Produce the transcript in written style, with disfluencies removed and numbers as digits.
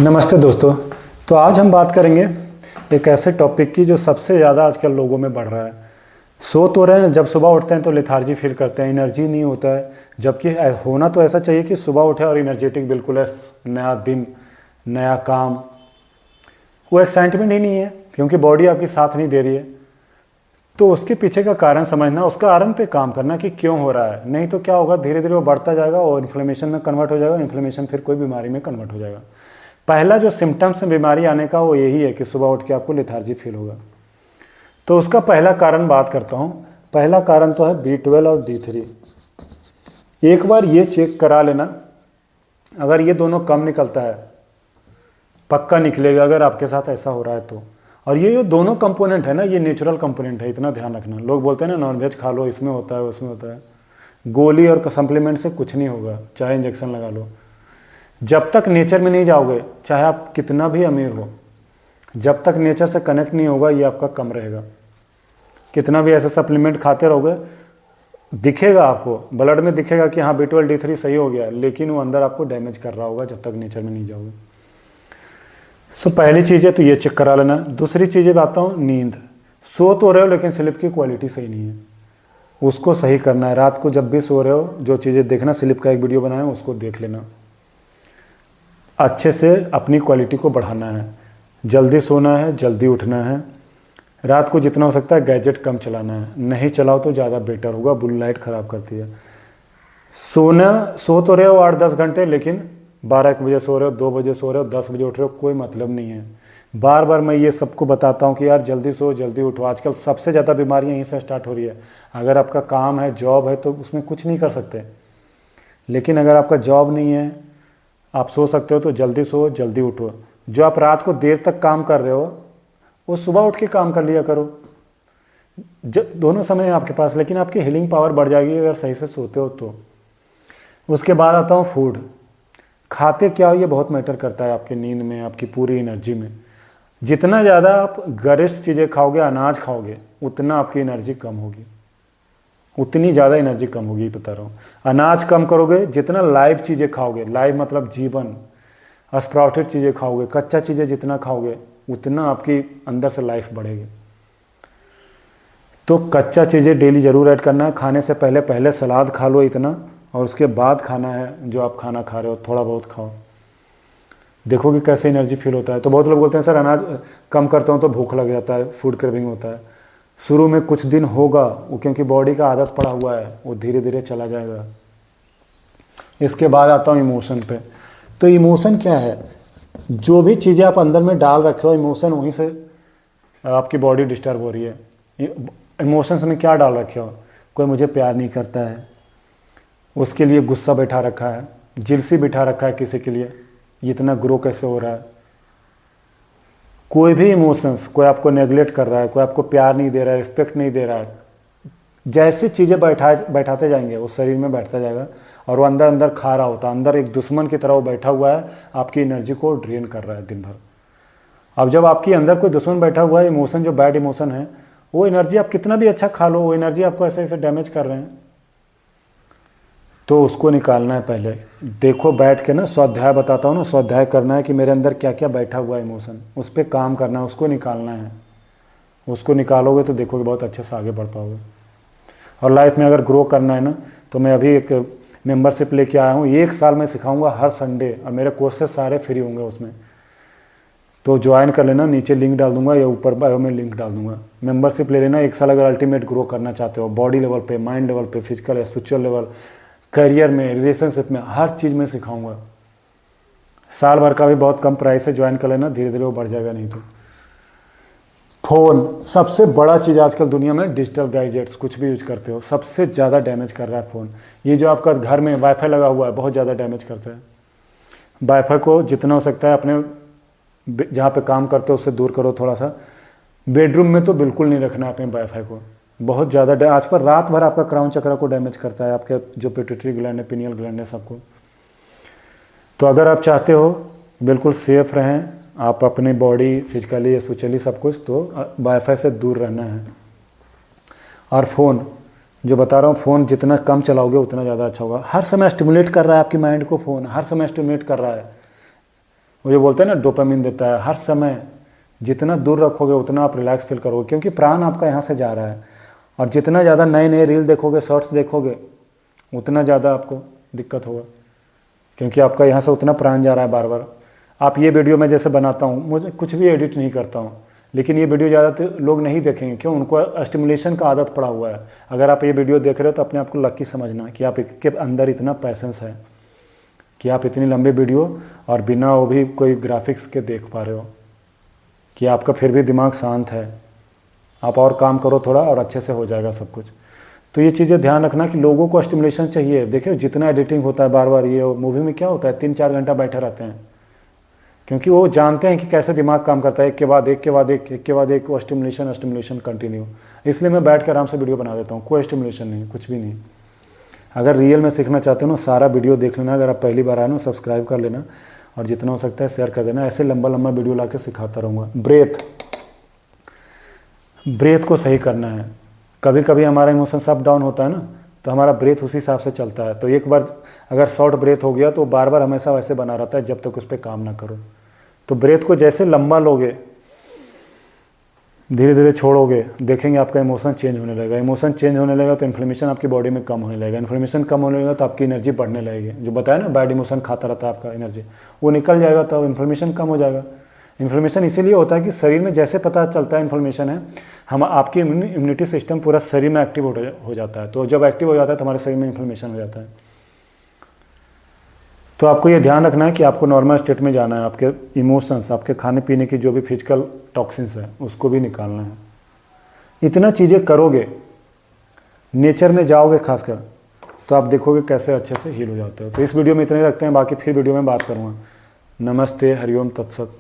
नमस्ते दोस्तों। तो आज हम बात करेंगे एक ऐसे टॉपिक की जो सबसे ज़्यादा आजकल लोगों में बढ़ रहा है। सो तो रहे हैं, जब सुबह उठते हैं तो लेथार्जी फील करते हैं, एनर्जी नहीं होता है। जबकि होना तो ऐसा चाहिए कि सुबह उठे और एनर्जेटिक बिल्कुल है, नया दिन नया काम। वो एक्साइटमेंट ही नहीं है क्योंकि बॉडी आपकी साथ नहीं दे रही है। तो उसके पीछे का कारण समझना, उसका कारण पे काम करना कि क्यों हो रहा है। नहीं तो क्या होगा, धीरे धीरे वो बढ़ता जाएगा और इन्फ्लेमेशन में कन्वर्ट हो जाएगा। इन्फ्लेमेशन फिर कोई बीमारी में कन्वर्ट हो जाएगा। पहला जो सिम्टम्स है बीमारी आने का वो यही है कि सुबह उठ के आपको लेथार्जी फील होगा। तो उसका पहला कारण बात करता हूँ। पहला कारण तो है B12 और D3। एक बार ये चेक करा लेना, अगर ये दोनों कम निकलता है, पक्का निकलेगा अगर आपके साथ ऐसा हो रहा है तो। और ये जो दोनों कंपोनेंट है ना, ये नेचुरल कंपोनेंट है, इतना ध्यान रखना। लोग बोलते हैं ना नॉनवेज खा लो, इसमें होता है उसमें होता है। गोली और सप्लीमेंट से कुछ नहीं होगा, चाहे इंजेक्शन लगा लो। जब तक नेचर में नहीं जाओगे, चाहे आप कितना भी अमीर हो, जब तक नेचर से कनेक्ट नहीं होगा, ये आपका कम रहेगा। कितना भी ऐसे सप्लीमेंट खाते रहोगे, दिखेगा आपको, ब्लड में दिखेगा कि हाँ B12 D3 सही हो गया, लेकिन वो अंदर आपको डैमेज कर रहा होगा जब तक नेचर में नहीं जाओगे। सो पहली चीज़ है तो ये चेक करा लेना। दूसरी चीज़ें बात हूँ, नींद। सो तो रहे हो लेकिन स्लीप की क्वालिटी सही नहीं है, उसको सही करना है। रात को जब भी सो रहे हो, जो चीज़ें देखना, स्लीप का एक वीडियो बनाया उसको देख लेना। अच्छे से अपनी क्वालिटी को बढ़ाना है। जल्दी सोना है, जल्दी उठना है। रात को जितना हो सकता है गैजेट कम चलाना है, नहीं चलाओ तो ज़्यादा बेटर होगा, ब्लू लाइट ख़राब करती है। सो तो रहे हो 8-10 घंटे, लेकिन 12-1 बजे सो रहे हो, 2 बजे सो रहे हो, 10 बजे उठ रहे हो, कोई मतलब नहीं है। बार बार मैं ये सबको बताता हूँ कि यार जल्दी सो जल्दी उठो। आजकल सबसे ज़्यादा बीमारियाँ यहीं से स्टार्ट हो रही है। अगर आपका काम है, जॉब है, तो उसमें कुछ नहीं कर सकते। लेकिन अगर आपका जॉब नहीं है, आप सो सकते हो तो जल्दी सो जल्दी उठो। जो आप रात को देर तक काम कर रहे हो, वो सुबह उठ के काम कर लिया करो। दोनों समय है आपके पास, लेकिन आपकी हीलिंग पावर बढ़ जाएगी अगर सही से सोते हो तो। उसके बाद आता हूँ फूड। खाते क्या हो ये बहुत मैटर करता है आपकी नींद में, आपकी पूरी एनर्जी में। जितना ज़्यादा आप गरिष्ठ चीज़ें खाओगे, अनाज खाओगे, उतना आपकी एनर्जी कम होगी, उतनी ज़्यादा एनर्जी कम होगी, बता रहा हूँ। अनाज कम करोगे, जितना लाइव चीज़ें खाओगे, लाइव मतलब जीवन, स्प्राउटेड चीज़ें खाओगे, कच्चा चीज़ें जितना खाओगे, उतना आपकी अंदर से लाइफ बढ़ेगी। तो कच्चा चीज़ें डेली ज़रूर ऐड करना है। खाने से पहले सलाद खा लो इतना, और उसके बाद खाना है जो आप खाना खा रहे हो, थोड़ा बहुत खाओ। देखो कि कैसे एनर्जी फील होता है। तो बहुत लोग बोलते हैं सर अनाज कम करता हूँ तो भूख लग जाता है, फूड क्रेविंग होता है। शुरू में कुछ दिन होगा वो, क्योंकि बॉडी का आदत पड़ा हुआ है, वो धीरे धीरे चला जाएगा। इसके बाद आता हूँ इमोशन पे। तो इमोशन क्या है? जो भी चीज़ें आप अंदर में डाल रखे हो, इमोशन वहीं से आपकी बॉडी डिस्टर्ब हो रही है। इमोशंस में क्या डाल रखे हो? कोई मुझे प्यार नहीं करता है, उसके लिए गुस्सा बैठा रखा है, जिलसी बिठा रखा है किसी के लिए, इतना ग्रो कैसे हो रहा है। कोई भी इमोशंस, कोई आपको नेगलेक्ट कर रहा है, कोई आपको प्यार नहीं दे रहा है, रिस्पेक्ट नहीं दे रहा है, जैसी चीज़ें बैठाते जाएंगे वो शरीर में बैठता जाएगा, और वो अंदर अंदर खा रहा होता है। अंदर एक दुश्मन की तरह वो बैठा हुआ है, आपकी एनर्जी को ड्रेन कर रहा है दिन भर। अब जब आपके अंदर कोई दुश्मन बैठा हुआ है, इमोशन जो बैड इमोशन है, वो एनर्जी आप कितना भी अच्छा खा लो, वो एनर्जी आपको ऐसे ऐसे डैमेज कर रहे हैं। तो उसको निकालना है। पहले देखो बैठ के ना, स्वाध्याय बताता हूँ ना, स्वाध्याय करना है कि मेरे अंदर क्या क्या बैठा हुआ है इमोशन, उस पर काम करना है, उसको निकालना है। उसको निकालोगे तो देखोगे बहुत अच्छे से आगे बढ़ पाओगे। और लाइफ में अगर ग्रो करना है ना, तो मैं अभी एक मेंबरशिप लेके आया हूँ। 1 साल में सिखाऊंगा हर संडे, और मेरे कोर्सेज सारे फ्री होंगे उसमें। तो ज्वाइन कर लेना, नीचे लिंक डाल दूंगा या ऊपर बायो में लिंक डाल दूंगा। मेंबरशिप ले लेना 1 साल, अगर अल्टीमेट ग्रो करना चाहते हो, बॉडी लेवल पे, माइंड लेवल पे, फिजिकल स्पिरिचुअल लेवल, करियर में, रिलेशनशिप में, हर चीज़ में सिखाऊंगा। साल भर का भी बहुत कम प्राइस है, ज्वाइन कर लेना, धीरे धीरे वो बढ़ जाएगा। नहीं तो फ़ोन सबसे बड़ा चीज़ आजकल दुनिया में। डिजिटल गैजेट्स कुछ भी यूज करते हो, सबसे ज़्यादा डैमेज कर रहा है फ़ोन। ये जो आपका घर में वाईफाई लगा हुआ है, बहुत ज़्यादा डैमेज करता है। वाईफाई को जितना हो सकता है अपने जहाँ पे काम करते हो उससे दूर करो थोड़ा सा। बेडरूम में तो बिल्कुल नहीं रखना अपने वाईफाई को, बहुत ज़्यादा आज पर रात भर आपका क्राउन चक्र को डैमेज करता है, आपके जो पिट्यूटरी ग्लैंड है, पिनियल ग्लैंड है, सबको। तो अगर आप चाहते हो बिल्कुल सेफ रहें आप, अपनी बॉडी फिजिकली स्पिरिचुअली सब कुछ, तो वाईफाई से दूर रहना है। और फ़ोन जो बता रहा हूँ, फ़ोन जितना कम चलाओगे उतना ज़्यादा अच्छा होगा। हर समय स्टिमुलेट कर रहा है आपकी माइंड को फ़ोन, हर समय स्टिमुलेट कर रहा है। वो जो बोलते हैं ना डोपामिन देता है। हर समय जितना दूर रखोगे उतना आप रिलैक्स फील करोगे, क्योंकि प्राण आपका यहाँ से जा रहा है। और जितना ज़्यादा नए नए रील देखोगे, शॉर्ट्स देखोगे, उतना ज़्यादा आपको दिक्कत होगा, क्योंकि आपका यहाँ से उतना प्राण जा रहा है बार बार। आप ये वीडियो मैं जैसे बनाता हूँ, मुझे कुछ भी एडिट नहीं करता हूँ, लेकिन ये वीडियो ज़्यादातर लोग नहीं देखेंगे, क्यों? उनको स्टिमुलेशन का आदत पड़ा हुआ है। अगर आप ये वीडियो देख रहे हो तो अपने आप को लकी समझना कि आप के अंदर इतना पैसेंस है कि आप इतनी लंबी वीडियो और बिना वो भी कोई ग्राफिक्स के देख पा रहे हो, कि आपका फिर भी दिमाग शांत है। आप और काम करो थोड़ा और अच्छे से हो जाएगा सब कुछ। तो ये चीज़ें ध्यान रखना कि लोगों को स्टिमुलेशन चाहिए। देखिए जितना एडिटिंग होता है बार बार, ये मूवी में क्या होता है 3-4 घंटा बैठे रहते हैं, क्योंकि वो जानते हैं कि कैसे दिमाग काम करता है, एक के बाद एक के बाद एक वो स्टिमुलेशन कंटिन्यू। इसलिए मैं बैठ कर आराम से वीडियो बना देता हूँ, कोई स्टिमुलेशन नहीं, कुछ भी नहीं। अगर रियल में सीखना चाहते हो ना, सारा वीडियो देख लेना। अगर आप पहली बार आए ना, सब्सक्राइब कर लेना और जितना हो सकता है शेयर कर देना। ऐसे लंबा लंबा वीडियो ला के सिखाता रहूँगा। ब्रेथ को सही करना है। कभी कभी हमारा इमोशंस अप डाउन होता है ना, तो हमारा ब्रेथ उसी हिसाब से चलता है। तो एक बार अगर शॉर्ट ब्रेथ हो गया तो बार बार हमेशा वैसे बना रहता है जब तक उस पर काम ना करो। तो ब्रेथ को जैसे लंबा लोगे, धीरे धीरे छोड़ोगे, देखेंगे आपका इमोशन चेंज होने लगेगा। इमोशन चेंज होने लगेगा तो इन्फ्लेमेशन आपकी बॉडी में कम होने लगेगा। इन्फ्लेमेशन कम होने लगेगा तो आपकी एनर्जी बढ़ने लगेगी। जो बताया ना, बैड इमोशन खाता रहता है आपका एनर्जी, वो निकल जाएगा तो इन्फ्लेमेशन कम हो जाएगा। इन्फ्लेमेशन इसीलिए होता है कि शरीर में जैसे पता चलता है इन्फ्लेमेशन है, हम आपकी इम्यूनिटी सिस्टम पूरा शरीर में एक्टिव हो जाता है। तो जब एक्टिव हो जाता है तो हमारे शरीर में इन्फ्लेमेशन हो जाता है। तो आपको ये ध्यान रखना है कि आपको नॉर्मल स्टेट में जाना है। आपके इमोशंस, आपके खाने पीने की जो भी फिजिकल टॉक्सिन्स है उसको भी निकालना है। इतना चीज़ें करोगे, नेचर में जाओगे खासकर, तो आप देखोगे कैसे अच्छे से हील हो जाते हो। तो इस वीडियो में इतने रखते हैं, बाकी फिर वीडियो में बात करूँगा। नमस्ते, हरिओम, तत्सत।